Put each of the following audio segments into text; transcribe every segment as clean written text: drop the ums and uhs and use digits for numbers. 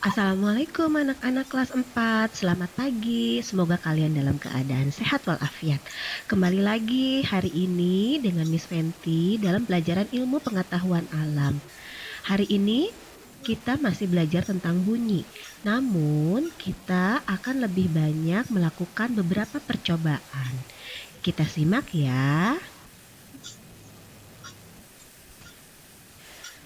Assalamualaikum anak-anak kelas 4. Selamat pagi. Semoga kalian dalam keadaan sehat walafiat. Kembali lagi hari ini dengan Miss Fenty dalam pelajaran ilmu pengetahuan alam. Hari ini kita masih belajar tentang bunyi. Namun kita akan lebih banyak melakukan beberapa percobaan. Kita simak ya.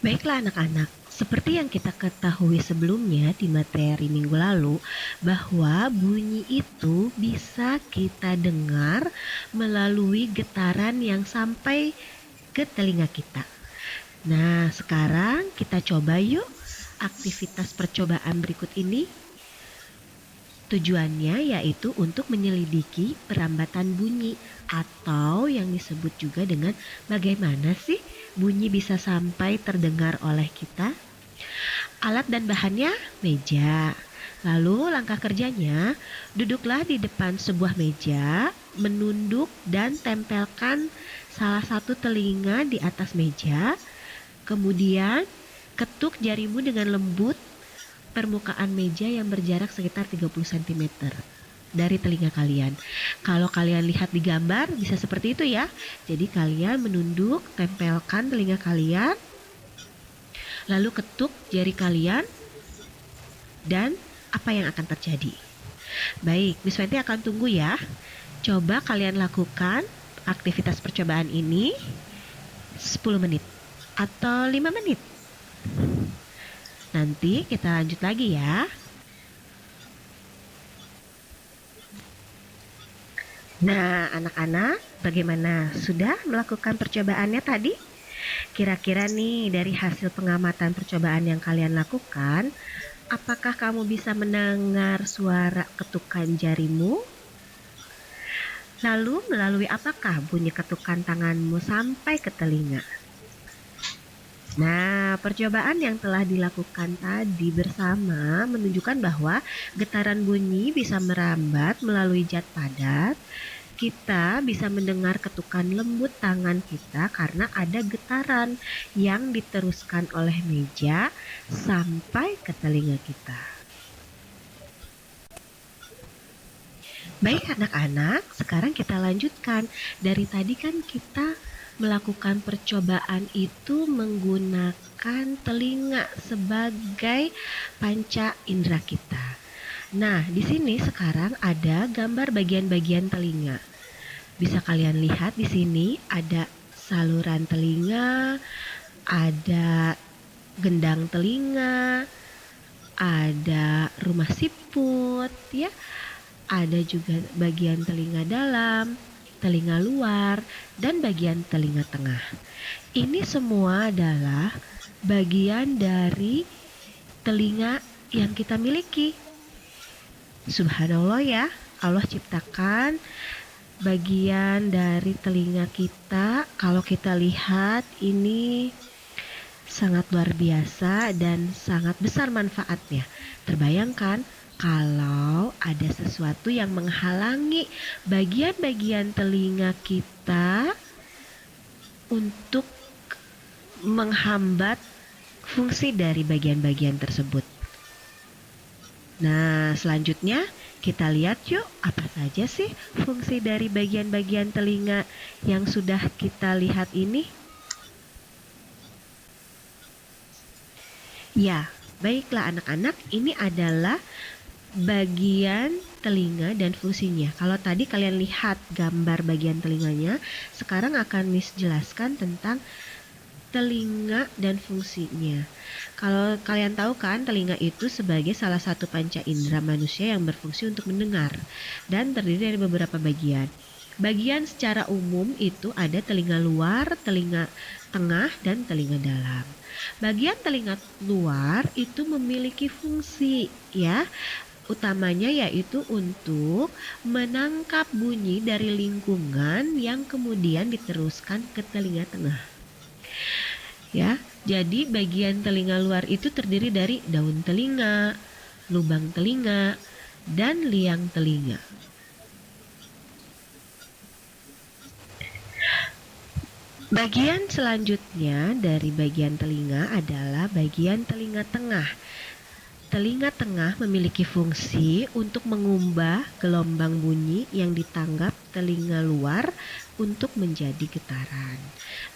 Baiklah anak-anak, seperti yang kita ketahui sebelumnya di materi minggu lalu, bahwa bunyi itu bisa kita dengar melalui getaran yang sampai ke telinga kita. Nah, sekarang kita coba yuk aktivitas percobaan berikut ini. Tujuannya yaitu untuk menyelidiki perambatan bunyi atau yang disebut juga dengan bagaimana sih bunyi bisa sampai terdengar oleh kita. Alat dan bahannya meja. Lalu langkah kerjanya, duduklah di depan sebuah meja, menunduk dan tempelkan salah satu telinga di atas meja. Kemudian ketuk jarimu dengan lembut permukaan meja yang berjarak sekitar 30 cm dari telinga kalian. Kalau kalian lihat di gambar bisa seperti itu ya. Jadi kalian menunduk, tempelkan telinga kalian, lalu ketuk jari kalian, dan apa yang akan terjadi? Baik, Miss Fenty akan tunggu ya. Coba kalian lakukan aktivitas percobaan ini 10 menit atau 5 menit. Nanti kita lanjut lagi ya. Nah, anak-anak, bagaimana? Sudah melakukan percobaannya tadi? Kira-kira nih dari hasil pengamatan percobaan yang kalian lakukan, apakah kamu bisa mendengar suara ketukan jarimu? Lalu melalui apakah bunyi ketukan tanganmu sampai ke telinga? Nah, percobaan yang telah dilakukan tadi bersama menunjukkan bahwa getaran bunyi bisa merambat melalui zat padat. Kita bisa mendengar ketukan lembut tangan kita karena ada getaran yang diteruskan oleh meja sampai ke telinga kita. Baik anak-anak, sekarang kita lanjutkan. Dari tadi kan kita melakukan percobaan itu menggunakan telinga sebagai panca indera kita. Nah, di sini sekarang ada gambar bagian-bagian telinga. Bisa kalian lihat di sini ada saluran telinga, ada gendang telinga, ada rumah siput, ya. Ada juga bagian telinga dalam, telinga luar, dan bagian telinga tengah. Ini semua adalah bagian dari telinga yang kita miliki. Subhanallah ya, Allah ciptakan bagian dari telinga kita. Kalau kita lihat ini sangat luar biasa dan sangat besar manfaatnya. Terbayangkan kalau ada sesuatu yang menghalangi bagian-bagian telinga kita untuk menghambat fungsi dari bagian-bagian tersebut. Nah, selanjutnya kita lihat yuk apa saja sih fungsi dari bagian-bagian telinga yang sudah kita lihat ini. Ya, baiklah anak-anak, ini adalah bagian telinga dan fungsinya. Kalau tadi kalian lihat gambar bagian telinganya, sekarang akan Miss jelaskan tentang telinga dan fungsinya. Kalau kalian tahu kan, telinga itu sebagai salah satu panca indera manusia yang berfungsi untuk mendengar dan terdiri dari beberapa bagian. Bagian secara umum itu ada telinga luar, telinga tengah, dan telinga dalam. Bagian telinga luar itu memiliki fungsi ya, utamanya yaitu untuk menangkap bunyi dari lingkungan yang kemudian diteruskan ke telinga tengah. Ya, jadi bagian telinga luar itu terdiri dari daun telinga, lubang telinga, dan liang telinga. Bagian selanjutnya dari bagian telinga adalah bagian telinga tengah. Telinga tengah memiliki fungsi untuk mengubah gelombang bunyi yang ditanggap telinga luar untuk menjadi getaran.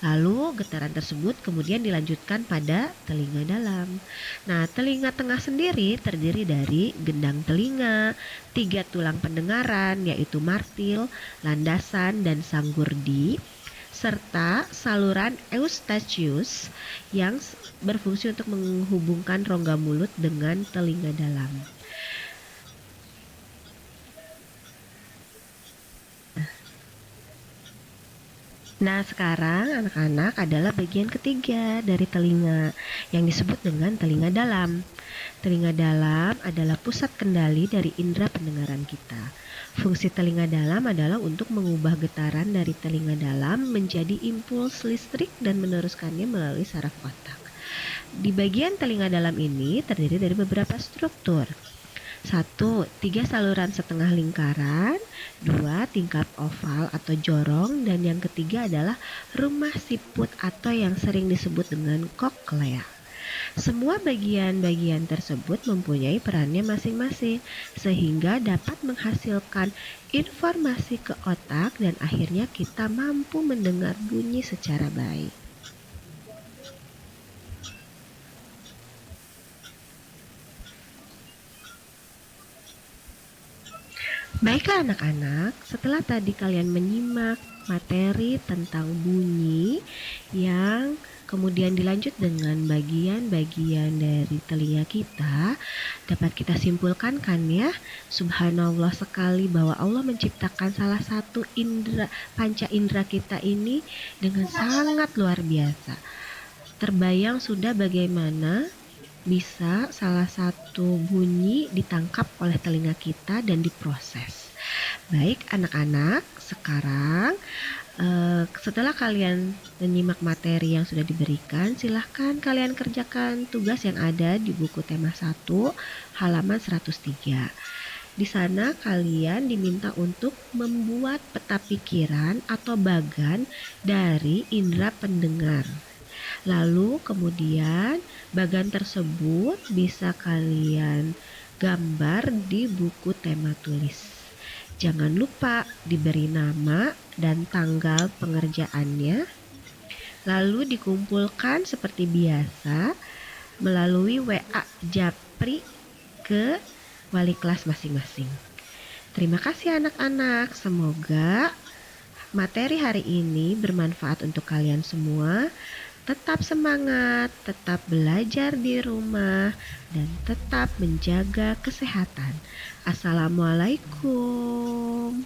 Lalu getaran tersebut kemudian dilanjutkan pada telinga dalam. Nah, telinga tengah sendiri terdiri dari gendang telinga, 3 tulang pendengaran yaitu martil, landasan, dan sanggurdi, serta saluran eustachius yang berfungsi untuk menghubungkan rongga mulut dengan telinga dalam. Nah, sekarang anak-anak adalah bagian ketiga dari telinga yang disebut dengan telinga dalam. Telinga dalam adalah pusat kendali dari indera pendengaran kita. Fungsi telinga dalam adalah untuk mengubah getaran dari telinga dalam menjadi impuls listrik dan meneruskannya melalui saraf otak. Di bagian telinga dalam ini terdiri dari beberapa struktur. 1. 3 saluran setengah lingkaran, 2. tingkap oval atau jorong, dan yang ketiga adalah rumah siput atau yang sering disebut dengan koklea. Semua bagian-bagian tersebut mempunyai perannya masing-masing sehingga dapat menghasilkan informasi ke otak dan akhirnya kita mampu mendengar bunyi secara baik. Baiklah anak-anak, setelah tadi kalian menyimak materi tentang bunyi yang kemudian dilanjut dengan bagian-bagian dari telinga kita, dapat kita simpulkan kan ya, subhanallah sekali bahwa Allah menciptakan salah satu panca indera kita ini dengan sangat luar biasa. Terbayang sudah bagaimana bisa salah satu bunyi ditangkap oleh telinga kita dan diproses. Baik anak-anak, sekarang setelah kalian menyimak materi yang sudah diberikan, silahkan kalian kerjakan tugas yang ada di buku tema 1 halaman 103. Di sana kalian diminta untuk membuat peta pikiran atau bagan dari indera pendengar. Lalu kemudian bagan tersebut bisa kalian gambar di buku tema tulis. Jangan lupa diberi nama dan tanggal pengerjaannya. Lalu dikumpulkan seperti biasa melalui WA Japri ke wali kelas masing-masing. Terima kasih anak-anak. Semoga materi hari ini bermanfaat untuk kalian semua. Tetap semangat, tetap belajar di rumah, dan tetap menjaga kesehatan. Assalamualaikum.